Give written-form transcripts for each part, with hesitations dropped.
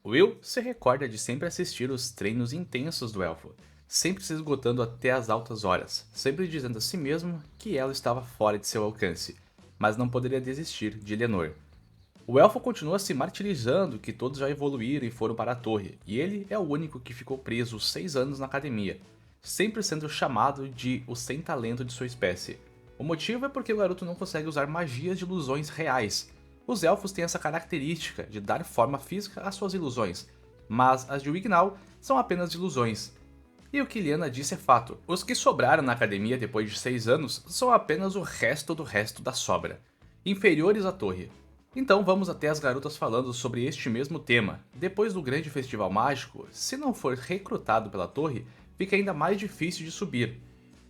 Will se recorda de sempre assistir os treinos intensos do elfo, sempre se esgotando até as altas horas, sempre dizendo a si mesmo que ela estava fora de seu alcance, mas não poderia desistir de Eleanor. O elfo continua se martirizando que todos já evoluíram e foram para a torre, e ele é o único que ficou preso 6 anos na academia, sempre sendo chamado de o sem talento de sua espécie. O motivo é porque o garoto não consegue usar magias de ilusões reais. Os elfos têm essa característica de dar forma física às suas ilusões, mas as de Wignaw são apenas ilusões. E o que Lyanna disse é fato, os que sobraram na academia depois de 6 anos são apenas o resto do resto da sobra, inferiores à torre. Então vamos até as garotas falando sobre este mesmo tema. Depois do grande festival mágico, se não for recrutado pela torre, fica ainda mais difícil de subir.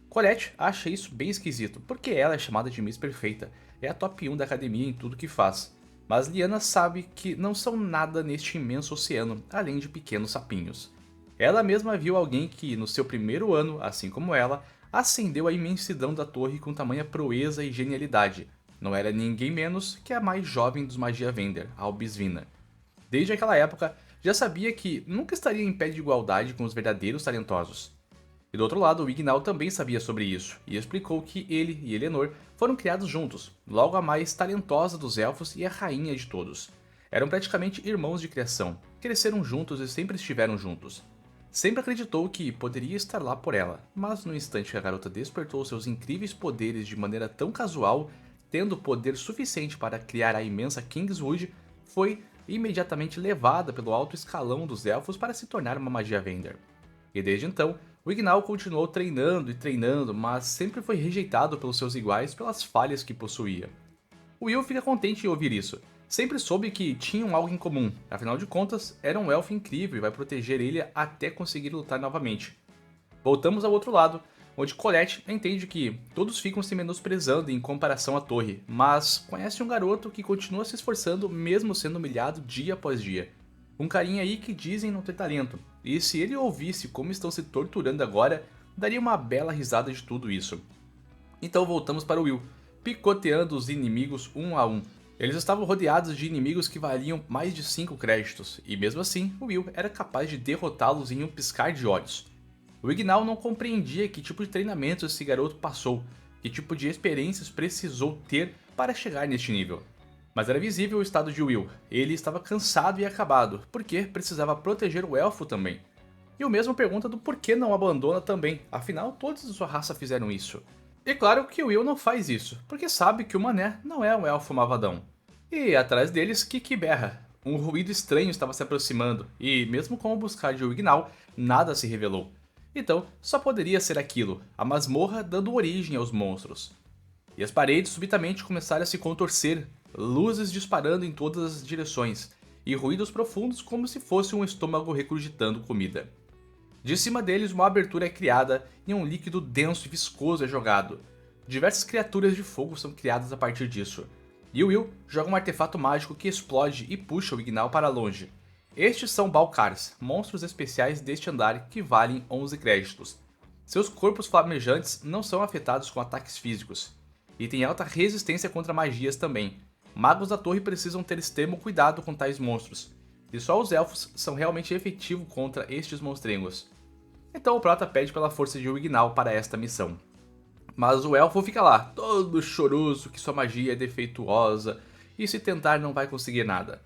Colette acha isso bem esquisito, porque ela é chamada de Miss Perfeita, é a top 1 da academia em tudo que faz. Mas Lyanna sabe que não são nada neste imenso oceano, além de pequenos sapinhos. Ela mesma viu alguém que, no seu primeiro ano, assim como ela, ascendeu a imensidão da torre com tamanha proeza e genialidade. Não era ninguém menos que a mais jovem dos Magia Vender, a Albisvina. Desde aquela época, já sabia que nunca estaria em pé de igualdade com os verdadeiros talentosos. E do outro lado, o Wignaw também sabia sobre isso, e explicou que ele e Eleanor foram criados juntos, logo a mais talentosa dos elfos e a rainha de todos. Eram praticamente irmãos de criação, cresceram juntos e sempre estiveram juntos. Sempre acreditou que poderia estar lá por ela, mas no instante que a garota despertou seus incríveis poderes de maneira tão casual, tendo poder suficiente para criar a imensa Kingswood, foi imediatamente levada pelo alto escalão dos elfos para se tornar uma magia Vender. E desde então, Wignaw continuou treinando e treinando, mas sempre foi rejeitado pelos seus iguais pelas falhas que possuía. Will fica contente em ouvir isso. Sempre soube que tinham algo em comum, afinal de contas, era um elfo incrível e vai proteger ele até conseguir lutar novamente. Voltamos ao outro lado, onde Colette entende que todos ficam se menosprezando em comparação à torre, mas conhece um garoto que continua se esforçando mesmo sendo humilhado dia após dia. Um carinha aí que dizem não ter talento, e se ele ouvisse como estão se torturando agora, daria uma bela risada de tudo isso. Então voltamos para Will, picoteando os inimigos um a um. Eles estavam rodeados de inimigos que valiam mais de 5 créditos, e mesmo assim, Will era capaz de derrotá-los em um piscar de olhos. O Wignaw não compreendia que tipo de treinamento esse garoto passou, que tipo de experiências precisou ter para chegar neste nível. Mas era visível o estado de Will, ele estava cansado e acabado, porque precisava proteger o elfo também. E o mesmo pergunta do porquê não abandona também, afinal todos de sua raça fizeram isso. E claro que o Will não faz isso, porque sabe que o Mané não é um elfo malvadão. E atrás deles, Kiki berra. Um ruído estranho estava se aproximando, e mesmo com o buscar de Wignaw, nada se revelou. Então, só poderia ser aquilo, a masmorra dando origem aos monstros. E as paredes subitamente começaram a se contorcer, luzes disparando em todas as direções, e ruídos profundos como se fosse um estômago regurgitando comida. De cima deles, uma abertura é criada e um líquido denso e viscoso é jogado. Diversas criaturas de fogo são criadas a partir disso. E Will joga um artefato mágico que explode e puxa o Wignaw para longe. Estes são Balcars, monstros especiais deste andar que valem 11 créditos. Seus corpos flamejantes não são afetados com ataques físicos, e têm alta resistência contra magias também. Magos da torre precisam ter extremo cuidado com tais monstros, e só os elfos são realmente efetivos contra estes monstrengos. Então o Prota pede pela força de Wignaw para esta missão. Mas o elfo fica lá, todo choroso que sua magia é defeituosa, e se tentar não vai conseguir nada.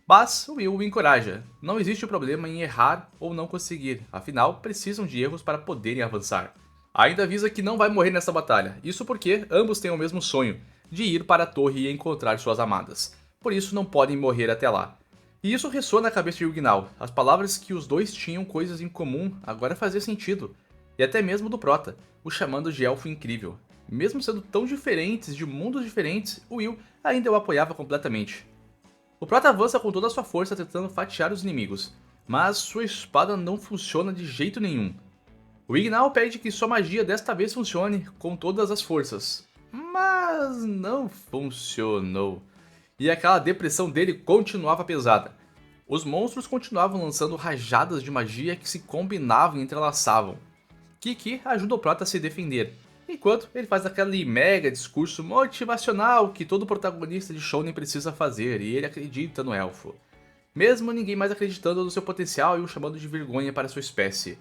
Mas Will o encoraja, não existe problema em errar ou não conseguir, afinal precisam de erros para poderem avançar. Ainda avisa que não vai morrer nessa batalha, isso porque ambos têm o mesmo sonho, de ir para a torre e encontrar suas amadas. Por isso não podem morrer até lá. E isso ressoa na cabeça de Wignaw, as palavras que os dois tinham coisas em comum agora fazia sentido. E até mesmo do Prota, o chamando de elfo incrível. Mesmo sendo tão diferentes, de mundos diferentes, Will ainda o apoiava completamente. O Prota avança com toda a sua força tentando fatiar os inimigos, mas sua espada não funciona de jeito nenhum. O Wignaw pede que sua magia desta vez funcione com todas as forças, mas não funcionou. E aquela depressão dele continuava pesada. Os monstros continuavam lançando rajadas de magia que se combinavam e entrelaçavam. Kiki ajuda o Prota a se defender, enquanto ele faz aquele mega discurso motivacional que todo protagonista de shounen precisa fazer, e ele acredita no elfo. mesmo ninguém mais acreditando no seu potencial e o chamando de vergonha para sua espécie.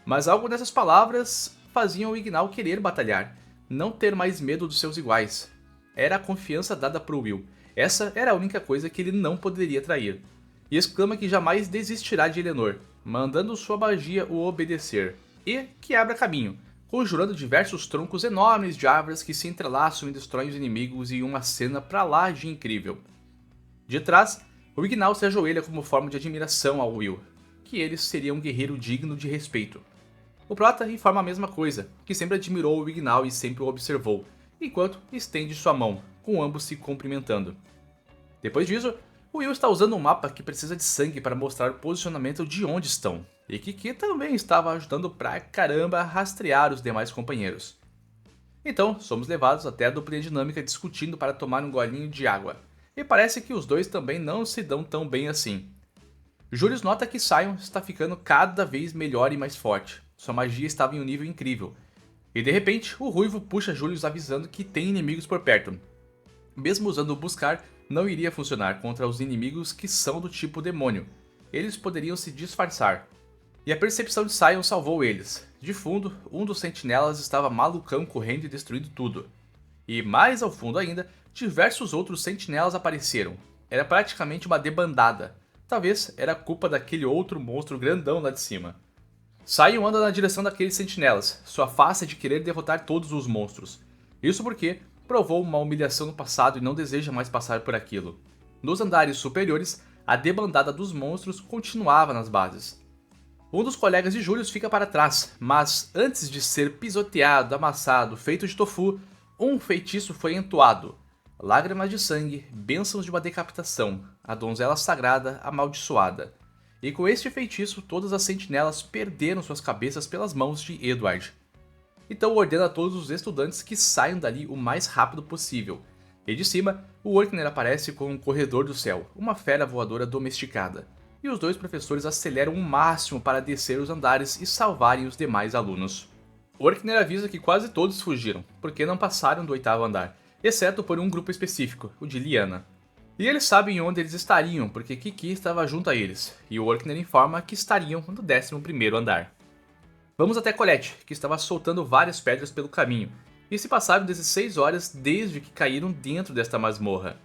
Mas algo dessas palavras faziam o Ignal querer batalhar, não ter mais medo dos seus iguais. Era a confiança dada por Will. Essa era a única coisa que ele não poderia trair. E exclama que jamais desistirá de Eleanor, mandando sua magia o obedecer, e que abra caminho, conjurando diversos troncos enormes de árvores que se entrelaçam e destroem os inimigos em uma cena pra lá de incrível. De trás, o Ignal se ajoelha como forma de admiração ao Will, que ele seria um guerreiro digno de respeito. O Prota informa a mesma coisa, que sempre admirou o Ignal e sempre o observou, enquanto estende sua mão, com ambos se cumprimentando. Depois disso, o Will está usando um mapa que precisa de sangue para mostrar o posicionamento de onde estão, e Kiki também estava ajudando pra caramba a rastrear os demais companheiros. Então, somos levados até a duplinha dinâmica discutindo para tomar um golinho de água, e parece que os dois também não se dão tão bem assim. Julius nota que Sion está ficando cada vez melhor e mais forte, sua magia estava em um nível incrível, e de repente o Ruivo puxa Julius avisando que tem inimigos por perto. Mesmo usando o Buscar, não iria funcionar contra os inimigos que são do tipo demônio, eles poderiam se disfarçar. E a percepção de Sion salvou eles. De fundo, um dos sentinelas estava malucão correndo e destruindo tudo. E mais ao fundo ainda, diversos outros sentinelas apareceram. Era praticamente uma debandada. Talvez era culpa daquele outro monstro grandão lá de cima. Sion anda na direção daqueles sentinelas, sua face é de querer derrotar todos os monstros. Isso porque provou uma humilhação no passado e não deseja mais passar por aquilo. Nos andares superiores, a debandada dos monstros continuava nas bases. Um dos colegas de Julius fica para trás, mas antes de ser pisoteado, amassado, feito de tofu, um feitiço foi entoado. Lágrimas de sangue, bênçãos de uma decapitação, a donzela sagrada amaldiçoada. E com este feitiço, todas as sentinelas perderam suas cabeças pelas mãos de Edward. Então ordena a todos os estudantes que saiam dali o mais rápido possível. E de cima, o Orkner aparece com um corredor do céu, uma fera voadora domesticada. E os dois professores aceleram o máximo para descer os andares e salvarem os demais alunos. Orkner avisa que quase todos fugiram, porque não passaram do 8º andar, exceto por um grupo específico, o de Lyanna. E eles sabem onde eles estariam, porque Kiki estava junto a eles, e o Orkner informa que estariam no 11º andar. Vamos até Colette, que estava soltando várias pedras pelo caminho, e se passaram 16 horas desde que caíram dentro desta masmorra.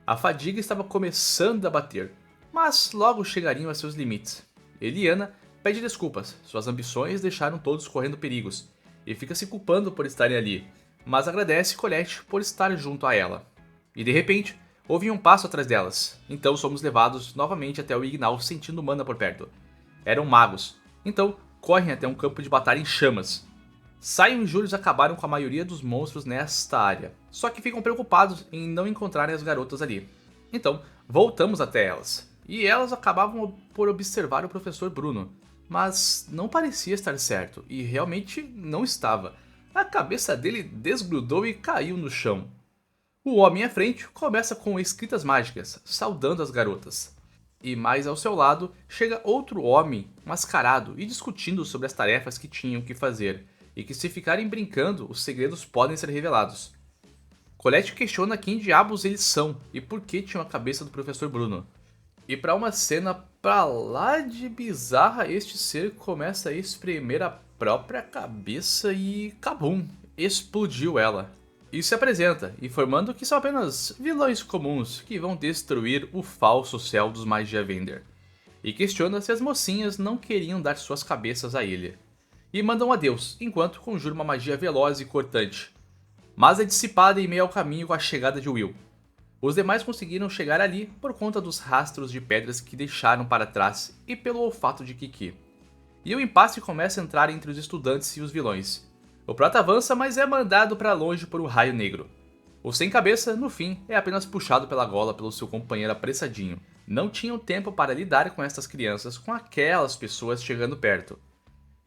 A fadiga estava começando a bater, mas logo chegariam a seus limites. Lyanna pede desculpas, suas ambições deixaram todos correndo perigos, e fica se culpando por estarem ali, mas agradece Colette por estar junto a ela. E de repente, ouvem um passo atrás delas, então somos levados novamente até o Ignal sentindo mana por perto. Eram magos, então correm até um campo de batalha em chamas. Sion e Julius acabaram com a maioria dos monstros nesta área, só que ficam preocupados em não encontrarem as garotas ali. Então, voltamos até elas, e elas acabavam por observar o professor Bruno, mas não parecia estar certo, e realmente não estava. A cabeça dele desgrudou e caiu no chão. O homem à frente começa com escritas mágicas, saudando as garotas. E mais ao seu lado chega outro homem mascarado e discutindo sobre as tarefas que tinham que fazer, e que se ficarem brincando, os segredos podem ser revelados. Colette questiona quem diabos eles são e por que tinham a cabeça do professor Bruno. E para uma cena pra lá de bizarra, este ser começa a espremer a própria cabeça e cabum, explodiu ela. E se apresenta, informando que são apenas vilões comuns que vão destruir o falso céu dos Magia Vender. E questiona se as mocinhas não queriam dar suas cabeças a ele. E mandam adeus, enquanto conjura uma magia veloz e cortante. Mas é dissipada em meio ao caminho com a chegada de Will. Os demais conseguiram chegar ali por conta dos rastros de pedras que deixaram para trás e pelo olfato de Kiki. E o impasse começa a entrar entre os estudantes e os vilões. O Prota avança, mas é mandado para longe por um raio negro. O Sem Cabeça, no fim, é apenas puxado pela gola pelo seu companheiro apressadinho. Não tinham tempo para lidar com essas crianças, com aquelas pessoas chegando perto.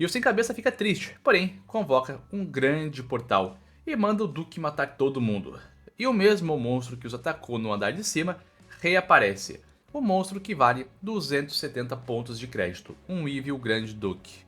E o Sem Cabeça fica triste, porém convoca um grande portal e manda o Duque matar todo mundo. E o mesmo monstro que os atacou no andar de cima reaparece. O monstro que vale 270 pontos de crédito, um Evil Grande Duque.